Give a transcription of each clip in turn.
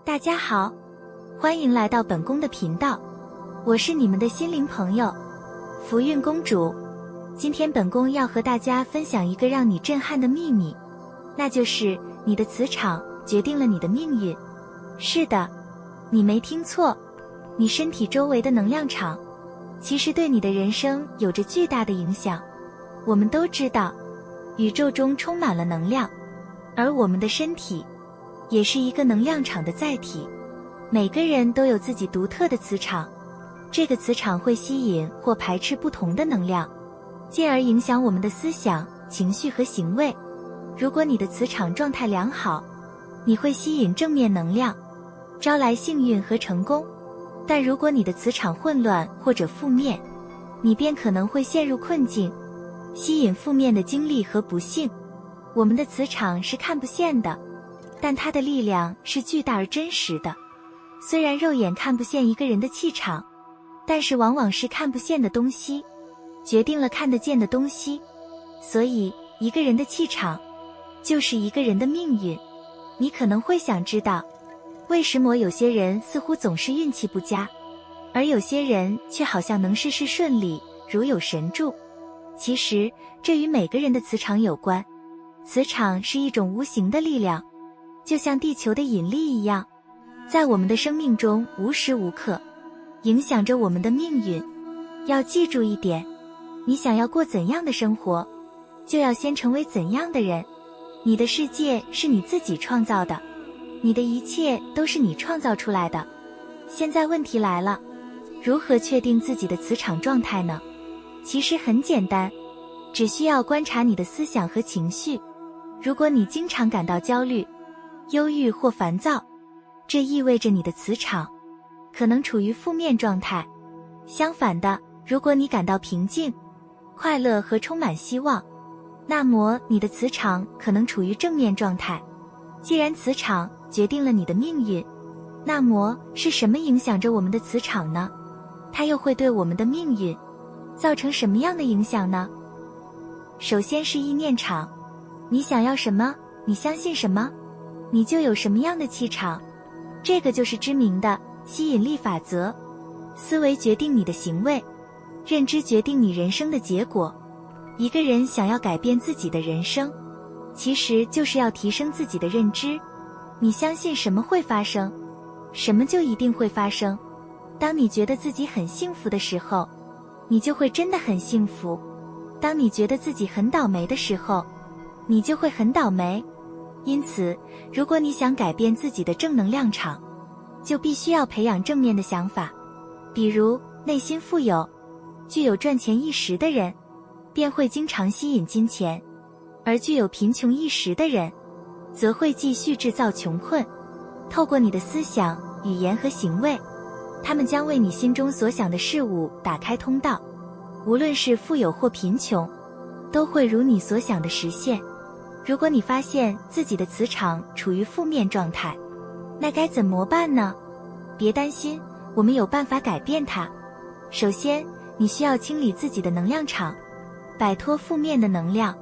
大家好，欢迎来到本宫的频道，我是你们的心灵朋友福运公主。今天本宫要和大家分享一个让你震撼的秘密，那就是你的磁场决定了你的命运。是的，你没听错，你身体周围的能量场其实对你的人生有着巨大的影响。我们都知道，宇宙中充满了能量，而我们的身体也是一个能量场的载体。每个人都有自己独特的磁场，这个磁场会吸引或排斥不同的能量，进而影响我们的思想、情绪和行为。如果你的磁场状态良好，你会吸引正面能量，招来幸运和成功。但如果你的磁场混乱或者负面，你便可能会陷入困境，吸引负面的经历和不幸。我们的磁场是看不见的，但它的力量是巨大而真实的。虽然肉眼看不见一个人的气场，但是往往是看不见的东西决定了看得见的东西。所以一个人的气场就是一个人的命运。你可能会想知道，为什么有些人似乎总是运气不佳，而有些人却好像能事事顺利，如有神助。其实这与每个人的磁场有关。磁场是一种无形的力量，就像地球的引力一样，在我们的生命中无时无刻影响着我们的命运。要记住一点，你想要过怎样的生活，就要先成为怎样的人。你的世界是你自己创造的，你的一切都是你创造出来的。现在问题来了，如何确定自己的磁场状态呢？其实很简单，只需要观察你的思想和情绪。如果你经常感到焦虑、忧郁或烦躁，这意味着你的磁场可能处于负面状态。相反的，如果你感到平静、快乐和充满希望，那么你的磁场可能处于正面状态。既然磁场决定了你的命运，那么是什么影响着我们的磁场呢？它又会对我们的命运造成什么样的影响呢？首先是意念场，你想要什么，你相信什么，你就有什么样的气场。这个就是知名的吸引力法则。思维决定你的行为，认知决定你人生的结果。一个人想要改变自己的人生，其实就是要提升自己的认知。你相信什么会发生，什么就一定会发生。当你觉得自己很幸福的时候，你就会真的很幸福。当你觉得自己很倒霉的时候，你就会很倒霉。因此，如果你想改变自己的正能量场，就必须要培养正面的想法。比如，内心富有、具有赚钱意识的人，便会经常吸引金钱，而具有贫穷意识的人，则会继续制造穷困。透过你的思想、语言和行为，他们将为你心中所想的事物打开通道。无论是富有或贫穷，都会如你所想的实现。如果你发现自己的磁场处于负面状态，那该怎么办呢？别担心，我们有办法改变它。首先，你需要清理自己的能量场，摆脱负面的能量。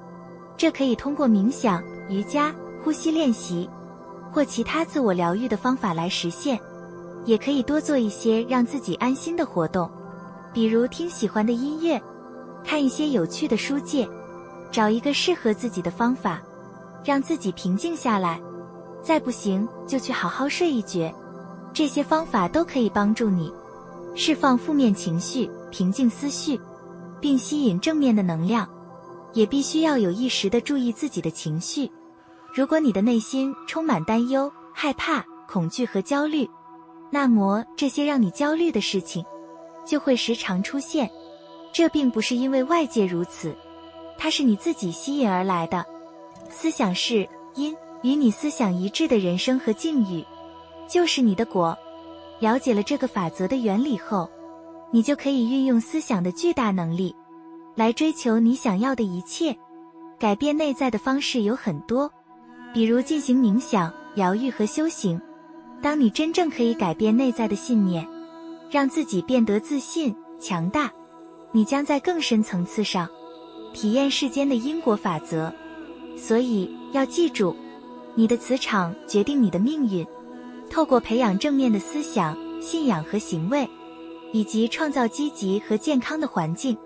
这可以通过冥想、瑜伽、呼吸练习或其他自我疗愈的方法来实现。也可以多做一些让自己安心的活动，比如听喜欢的音乐，看一些有趣的书籍，找一个适合自己的方法，让自己平静下来。再不行，就去好好睡一觉。这些方法都可以帮助你释放负面情绪，平静思绪，并吸引正面的能量。也必须要有意识地注意自己的情绪。如果你的内心充满担忧、害怕、恐惧和焦虑，那么这些让你焦虑的事情就会时常出现。这并不是因为外界如此，它是你自己吸引而来的。思想是因，与你思想一致的人生和境遇就是你的果。了解了这个法则的原理后，你就可以运用思想的巨大能力来追求你想要的一切。改变内在的方式有很多，比如进行冥想、疗愈和修行。当你真正可以改变内在的信念，让自己变得自信、强大，你将在更深层次上体验世间的因果法则。所以要记住，你的磁场决定你的命运。透过培养正面的思想、信仰和行为，以及创造积极和健康的环境，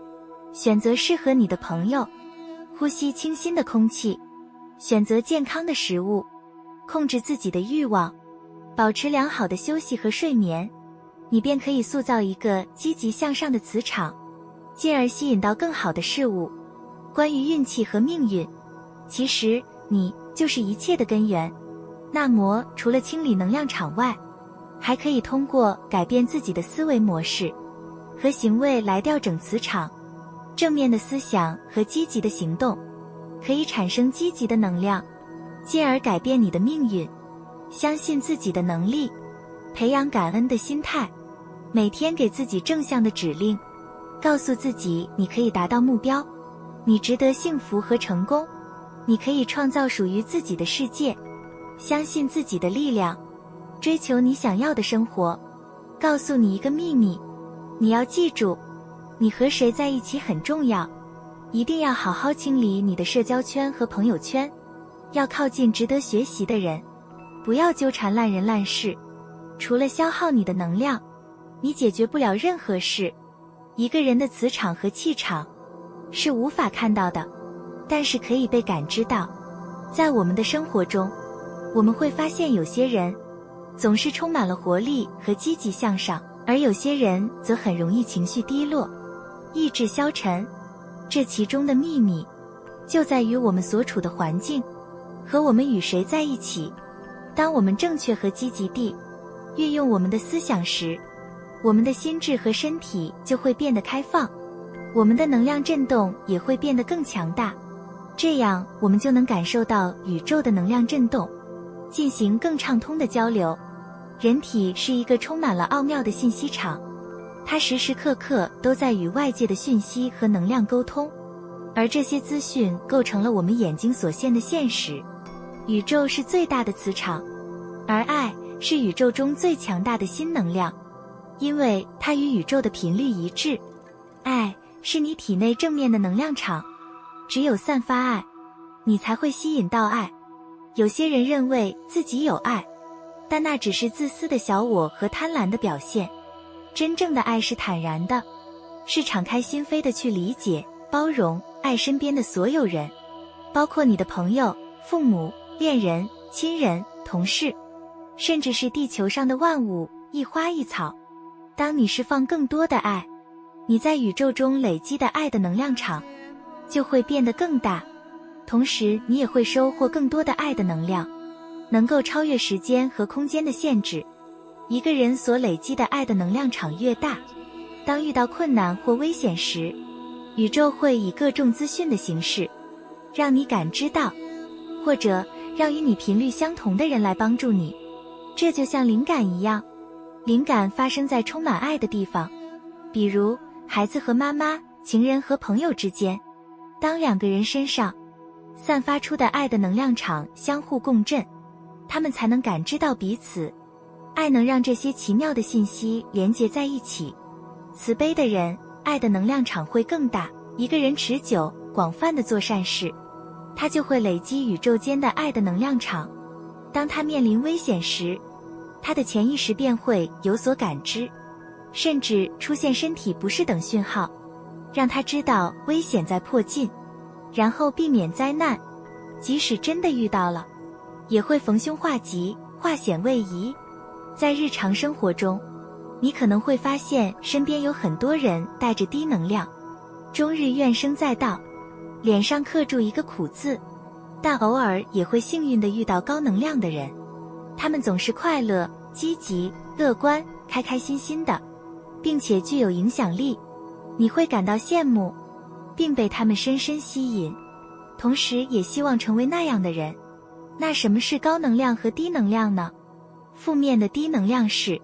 选择适合你的朋友，呼吸清新的空气，选择健康的食物，控制自己的欲望，保持良好的休息和睡眠，你便可以塑造一个积极向上的磁场，进而吸引到更好的事物。关于运气和命运，其实你就是一切的根源。那么除了清理能量场外，还可以通过改变自己的思维模式和行为来调整磁场。正面的思想和积极的行动可以产生积极的能量，进而改变你的命运。相信自己的能力，培养感恩的心态，每天给自己正向的指令，告诉自己你可以达到目标，你值得幸福和成功，你可以创造属于自己的世界。相信自己的力量，追求你想要的生活。告诉你一个秘密，你要记住，你和谁在一起很重要，一定要好好清理你的社交圈和朋友圈，要靠近值得学习的人，不要纠缠烂人烂事。除了消耗你的能量，你解决不了任何事。一个人的磁场和气场是无法看到的，但是可以被感知到。在我们的生活中，我们会发现有些人总是充满了活力和积极向上，而有些人则很容易情绪低落，意志消沉。这其中的秘密就在于我们所处的环境和我们与谁在一起。当我们正确和积极地运用我们的思想时，我们的心智和身体就会变得开放，我们的能量振动也会变得更强大。这样我们就能感受到宇宙的能量振动，进行更畅通的交流。人体是一个充满了奥妙的信息场，它时时刻刻都在与外界的讯息和能量沟通，而这些资讯构成了我们眼睛所见的现实。宇宙是最大的磁场，而爱是宇宙中最强大的新能量，因为它与宇宙的频率一致。爱是你体内正面的能量场，只有散发爱，你才会吸引到爱。有些人认为自己有爱，但那只是自私的小我和贪婪的表现。真正的爱是坦然的，是敞开心扉的去理解、包容、爱身边的所有人，包括你的朋友、父母、恋人、亲人、同事，甚至是地球上的万物，一花一草。当你释放更多的爱，你在宇宙中累积的爱的能量场就会变得更大，同时你也会收获更多的爱的能量，能够超越时间和空间的限制。一个人所累积的爱的能量场越大，当遇到困难或危险时，宇宙会以各种资讯的形式让你感知到，或者让与你频率相同的人来帮助你。这就像灵感一样，灵感发生在充满爱的地方，比如孩子和妈妈、情人和朋友之间。当两个人身上散发出的爱的能量场相互共振，他们才能感知到彼此。爱能让这些奇妙的信息连接在一起。慈悲的人，爱的能量场会更大。一个人持久、广泛地做善事，他就会累积宇宙间的爱的能量场。当他面临危险时，他的潜意识便会有所感知，甚至出现身体不适等讯号，让他知道危险在迫近，然后避免灾难。即使真的遇到了，也会逢凶化吉，化险为夷。在日常生活中，你可能会发现身边有很多人带着低能量，终日怨声载道，脸上刻住一个苦字，但偶尔也会幸运地遇到高能量的人，他们总是快乐、积极、乐观、开开心心的，并且具有影响力。你会感到羡慕，并被他们深深吸引，同时也希望成为那样的人。那什么是高能量和低能量呢？负面的低能量是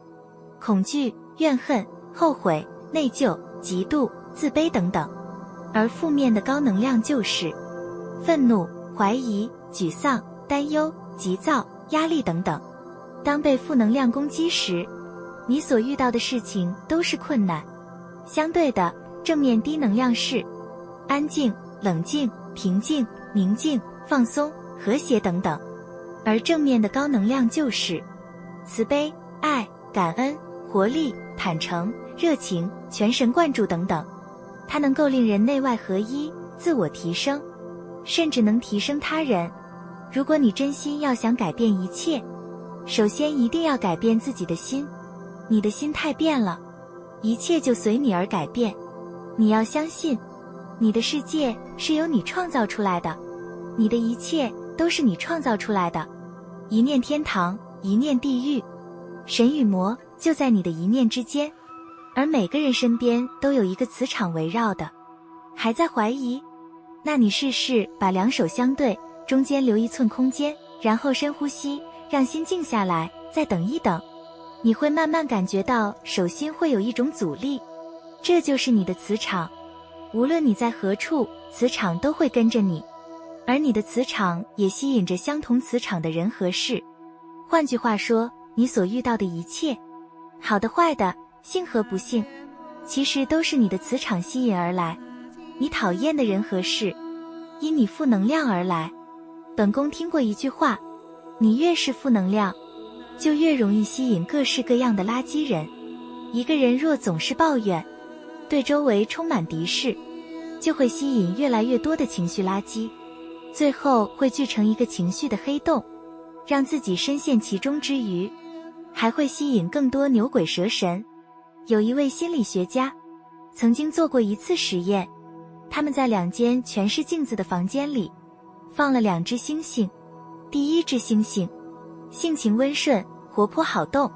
恐惧、怨恨、后悔、内疚、嫉妒、自卑等等，而负面的高能量就是愤怒、怀疑、沮丧、担忧、急躁、压力等等。当被负能量攻击时，你所遇到的事情都是困难。相对的，正面低能量是安静、冷静、平静、宁静、放松、和谐等等，而正面的高能量就是慈悲、爱、感恩、活力、坦诚、热情、全神贯注等等。它能够令人内外合一，自我提升，甚至能提升他人。如果你真心要想改变一切，首先一定要改变自己的心。你的心态变了，一切就随你而改变。你要相信，你的世界是由你创造出来的，你的一切都是你创造出来的。一念天堂，一念地狱，神与魔就在你的一念之间。而每个人身边都有一个磁场围绕的。还在怀疑？那你试试把两手相对，中间留1寸空间，然后深呼吸，让心静下来，再等一等。你会慢慢感觉到手心会有一种阻力，这就是你的磁场。无论你在何处，磁场都会跟着你，而你的磁场也吸引着相同磁场的人和事。换句话说，你所遇到的一切，好的坏的，幸和不幸，其实都是你的磁场吸引而来。你讨厌的人和事，因你负能量而来。本宫听过一句话，你越是负能量，就越容易吸引各式各样的垃圾人。一个人若总是抱怨，对周围充满敌视，就会吸引越来越多的情绪垃圾，最后会聚成一个情绪的黑洞，让自己深陷其中之余，还会吸引更多牛鬼蛇神。有一位心理学家曾经做过一次实验，他们在2间全是镜子的房间里放了2只猩猩。第一只猩猩性情温顺，活泼好动，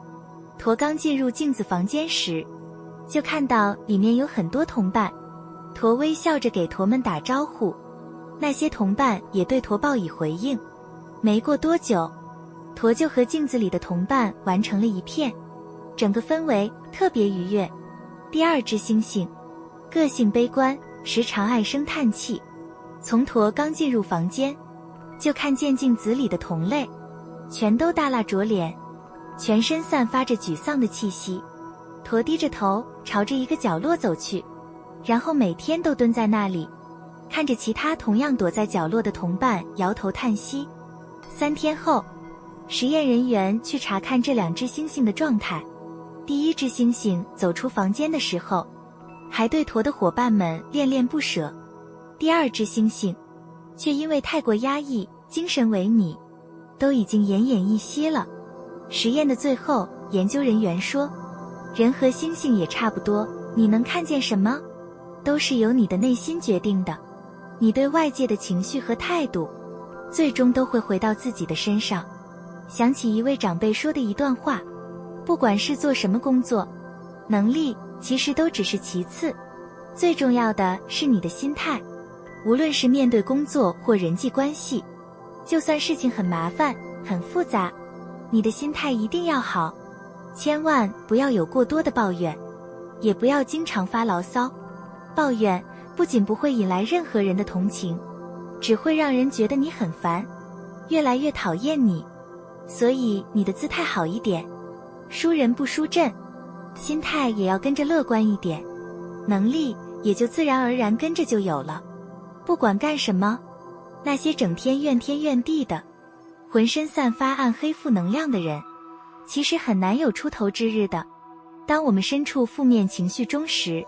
驼刚进入镜子房间时，就看到里面有很多同伴，驼微笑着给驼们打招呼，那些同伴也对驼报以回应。没过多久，驼就和镜子里的同伴玩成了一片，整个氛围特别愉悦。第二只猩猩个性悲观，时常唉声叹气，从驼刚进入房间，就看见镜子里的同类全都耷拉着脸，全身散发着沮丧的气息。驼低着头朝着一个角落走去，然后每天都蹲在那里，看着其他同样躲在角落的同伴摇头叹息。3天后，实验人员去查看这2只猩猩的状态。第一只猩猩走出房间的时候，还对驼的伙伴们恋恋不舍。第二只猩猩却因为太过压抑，精神萎靡，都已经奄奄一息了。实验的最后，研究人员说，人和猩猩也差不多，你能看见什么，都是由你的内心决定的。你对外界的情绪和态度，最终都会回到自己的身上。想起一位长辈说的一段话，不管是做什么工作，能力其实都只是其次，最重要的是你的心态。无论是面对工作或人际关系，就算事情很麻烦很复杂，你的心态一定要好。千万不要有过多的抱怨，也不要经常发牢骚。抱怨不仅不会引来任何人的同情，只会让人觉得你很烦，越来越讨厌你。所以你的姿态好一点，输人不输阵，心态也要跟着乐观一点，能力也就自然而然跟着就有了。不管干什么，那些整天怨天怨地的，浑身散发暗黑负能量的人，其实很难有出头之日的。当我们身处负面情绪中时，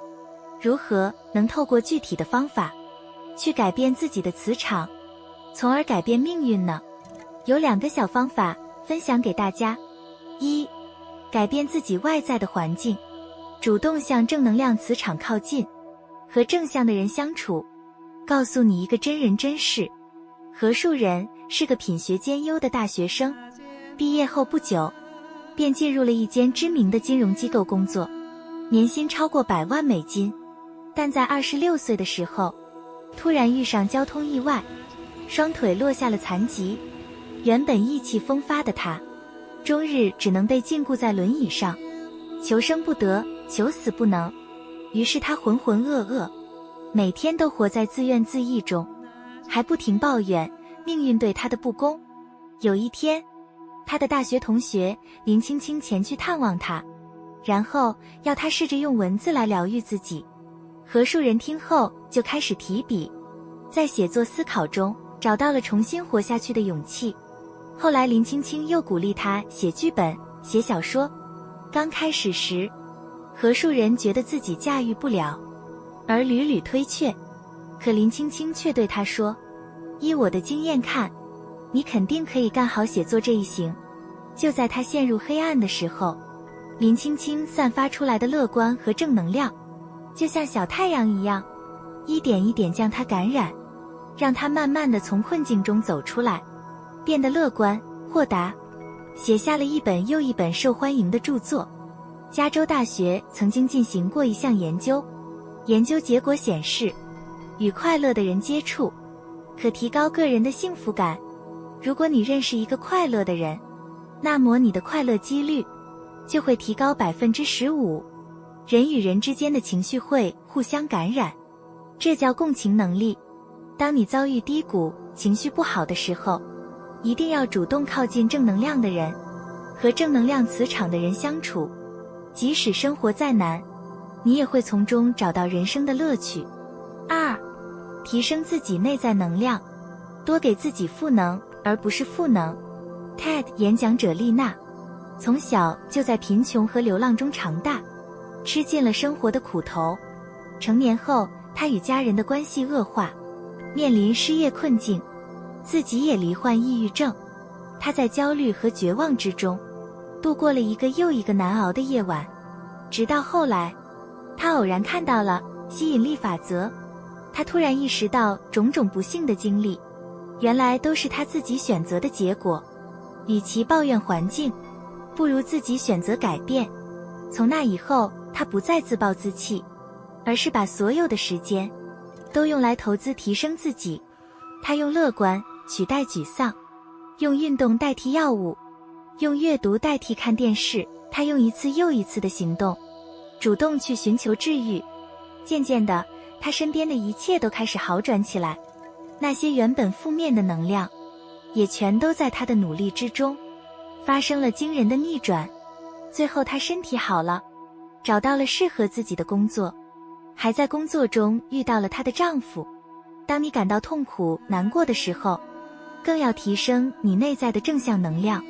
如何能透过具体的方法去改变自己的磁场，从而改变命运呢？有2个小方法分享给大家。1、改变自己外在的环境，主动向正能量磁场靠近，和正向的人相处。告诉你一个真人真事，何树人是个品学兼优的大学生，毕业后不久便进入了一间知名的金融机构工作，年薪超过100万美金。但在26岁的时候，突然遇上交通意外，双腿落下了残疾。原本意气风发的他，终日只能被禁锢在轮椅上，求生不得，求死不能。于是他浑浑噩噩，每天都活在自怨自艾中，还不停抱怨命运对他的不公。有一天，他的大学同学林青青前去探望他，然后要他试着用文字来疗愈自己。何树人听后就开始提笔，在写作思考中找到了重新活下去的勇气。后来林青青又鼓励他写剧本，写小说。刚开始时，何数人觉得自己驾驭不了，而屡屡推却，可林青青却对他说，依我的经验看，你肯定可以干好写作这一行。就在他陷入黑暗的时候，林青青散发出来的乐观和正能量，就像小太阳一样，一点一点将他感染，让他慢慢地从困境中走出来，变得乐观豁达，写下了一本又一本受欢迎的著作。加州大学曾经进行过一项研究，研究结果显示，与快乐的人接触可提高个人的幸福感。如果你认识一个快乐的人，那么你的快乐几率就会提高 15%。 人与人之间的情绪会互相感染，这叫共情能力。当你遭遇低谷、情绪不好的时候，一定要主动靠近正能量的人，和正能量磁场的人相处，即使生活再难，你也会从中找到人生的乐趣。2. 提升自己内在能量，多给自己赋能而不是负能。 TED 演讲者丽娜从小就在贫穷和流浪中长大，吃尽了生活的苦头。成年后，她与家人的关系恶化，面临失业困境，自己也罹患抑郁症。她在焦虑和绝望之中度过了一个又一个难熬的夜晚，直到后来，她偶然看到了吸引力法则。她突然意识到种种不幸的经历，原来都是她自己选择的结果。与其抱怨环境，不如自己选择改变。从那以后，她不再自暴自弃，而是把所有的时间都用来投资提升自己。她用乐观取代沮丧，用运动代替药物，用阅读代替看电视。她用一次又一次的行动，主动去寻求治愈。渐渐的，她身边的一切都开始好转起来，那些原本负面的能量也全都在她的努力之中发生了惊人的逆转。最后她身体好了，找到了适合自己的工作，还在工作中遇到了她的丈夫。当你感到痛苦难过的时候，更要提升你内在的正向能量。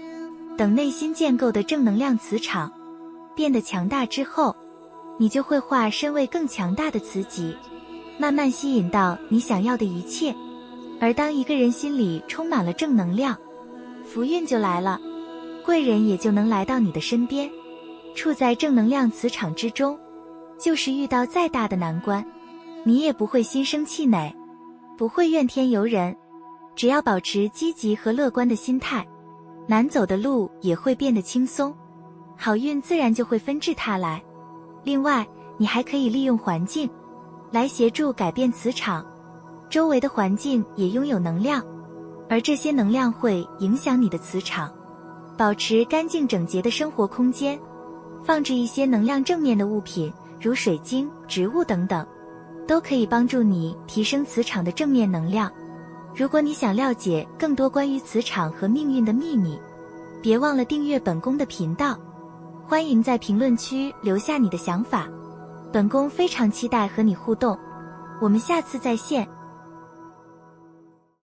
等内心建构的正能量磁场变得强大之后，你就会化身为更强大的磁极，慢慢吸引到你想要的一切。而当一个人心里充满了正能量，福运就来了，贵人也就能来到你的身边。处在正能量磁场之中，就是遇到再大的难关，你也不会心生气馁，不会怨天尤人。只要保持积极和乐观的心态，难走的路也会变得轻松，好运自然就会纷至沓来。另外，你还可以利用环境来协助改变磁场，周围的环境也拥有能量，而这些能量会影响你的磁场。保持干净整洁的生活空间，放置一些能量正面的物品，如水晶、植物等等，都可以帮助你提升磁场的正面能量。如果你想了解更多关于磁场和命运的秘密，别忘了订阅本宫的频道。欢迎在评论区留下你的想法，本宫非常期待和你互动。我们下次再见。